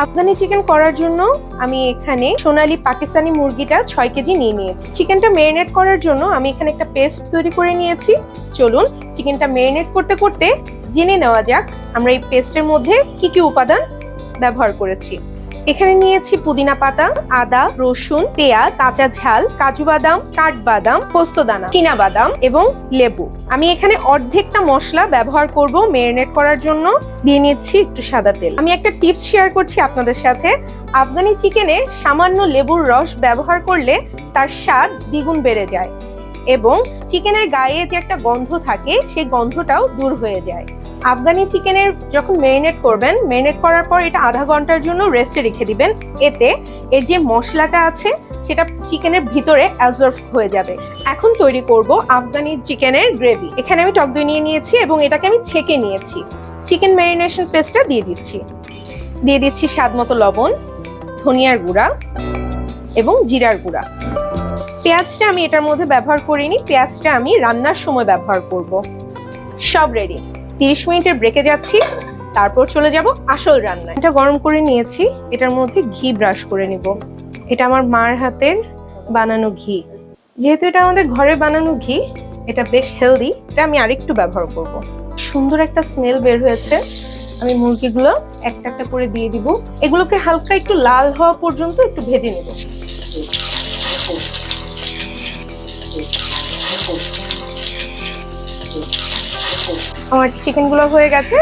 Afghani chicken করার জন্য আমি এখানে সোনালী পাকিস্তানি মুরগিটা 6 কেজি নিয়ে নিয়েছি। চিকেনটা ম্যারিনেট করার জন্য আমি এখানে একটা পেস্ট তৈরি করে নিয়েছি। চলুন চিকেনটা ম্যারিনেট করতে করতে জেনে নেওয়া যাক আমরা এই পেস্টের মধ্যে কি কি উপাদান ব্যবহার করেছি। এখানে নিয়েছি পুদিনা পাতা, আদা, রসুন, পেঁয়াজ, কাঁচা ঝাল, কাজু বাদাম, কাঠবাদাম, পোস্তদানা, চীনা বাদাম এবং লেবু। আমি এখানে অর্ধেকটা মশলা ব্যবহার করব ম্যারিনেট করার জন্য। দিয়ে নিচ্ছি একটু সাদা তেল। আমি একটা টিপস শেয়ার করছি আপনাদের সাথে। আফগানি চিকেনে সামান্য লেবুর রস ব্যবহার করলে তার স্বাদ দ্বিগুণ বেড়ে যায় এবং চিকেনের গায়ে যে একটা গন্ধ থাকে সেই গন্ধটাও দূর হয়ে যায়। আফগানি চিকেনের যখন ম্যারিনেট করবেন, ম্যারিনেট করার পর এটা আধা ঘন্টার জন্য রেস্টে রেখে দিবেন। এতে এর যে মশলাটা আছে সেটা চিকেনের ভিতরে অ্যাবজর্ব হয়ে যাবে। এখন তৈরি করব আফগানি চিকেনের গ্রেভি। এখানে আমি টক দই নিয়ে নিয়েছি এবং এটাকে আমি ছেঁকে নিয়েছি। চিকেন ম্যারিনেশন পেস্টটা দিয়ে দিচ্ছি স্বাদ মতো লবণ, ধনিয়ার গুঁড়া এবং জিরার গুঁড়া। পেঁয়াজটা আমি এটার মধ্যে ব্যবহার করিনি, পেঁয়াজটা আমি রান্নার সময় ব্যবহার করব। সব রেডি। 30 মিনিটের ব্রেকে যাচ্ছি, তারপর চলে যাব আসল রান্নায়। এটা গরম করে নিয়েছি, এটার মধ্যে ঘি ব্রাশ করে নিব। এটা আমার মার হাতের বানানো ঘি। যেহেতু এটা আমাদের ঘরে বানানো ঘি, এটা বেশ হেলদি, এটা আমি আরেকটু ব্যবহার করব। সুন্দর একটা স্মেল বের হয়েছে। আমি মুরগিগুলো একটা একটা করে দিয়ে দিব। এগুলোকে হালকা একটু লাল হওয়া পর্যন্ত একটু ভেজে নেব। আমার চিকেনগুলো হয়ে গেছে,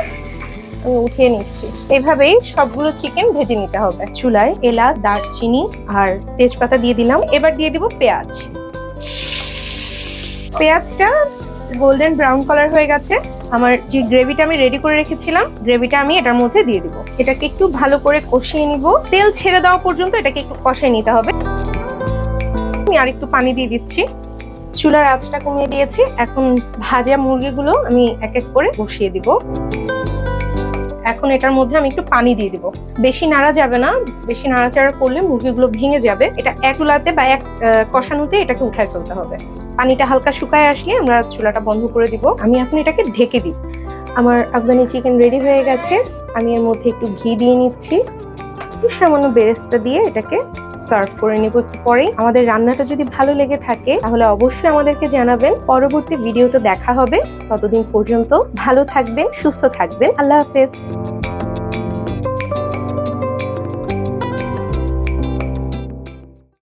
আমি উঠিয়ে নিচ্ছি। এইভাবেই সবগুলো চিকেন ভেজে নিতে হবে। চুলায় এলাচ, দারচিনি আর তেজপাতা দিয়ে দিলাম। এবার দিয়ে দিব পেঁয়াজ। পেঁয়াজটা গোল্ডেন ব্রাউন কালার হয়ে গেছে। আমার যে গ্রেভিটা আমি রেডি করে রেখেছিলাম, গ্রেভিটা আমি এটার মধ্যে দিয়ে দিব। এটাকে একটু ভালো করে কষিয়ে নিব। তেল ছেড়ে দেওয়া পর্যন্ত এটাকে একটু কষিয়ে নিতে হবে। আমি আর একটু পানি দিয়ে দিচ্ছি। চুলার আঁচটা কমিয়ে দিয়েছি। এখন ভাজা মুরগিগুলো আমি এক এক করে বসিয়ে দিব। এখন এটার মধ্যে আমি একটু পানি দিয়ে দিব। বেশি নাড়া যাবে না, বেশি নাড়াচাড়া করলে মুরগিগুলো ভেঙে যাবে। এটা এক চুলাতে বা এক কষানোতে এটাকে উঠায় ফেলতে হবে। পানিটা হালকা শুকায় আসলে আমরা চুলাটা বন্ধ করে দিব। আমি এখন এটাকে ঢেকে দিই। আমার আফগানি চিকেন রেডি হয়ে গেছে। আমি এর মধ্যে একটু ঘি দিয়ে নিচ্ছি, একটু সামান্য বেরেস্তা দিয়ে এটাকে সার্ভ করে নেব একটু পরেই। আমাদের রান্নাটা যদি ভালো লেগে থাকে তাহলে অবশ্যই আমাদেরকে জানাবেন। পরবর্তী ভিডিওতে দেখা হবে। ততদিন পর্যন্ত ভালো থাকবেন, সুস্থ থাকবেন। আল্লাহ হাফেজ।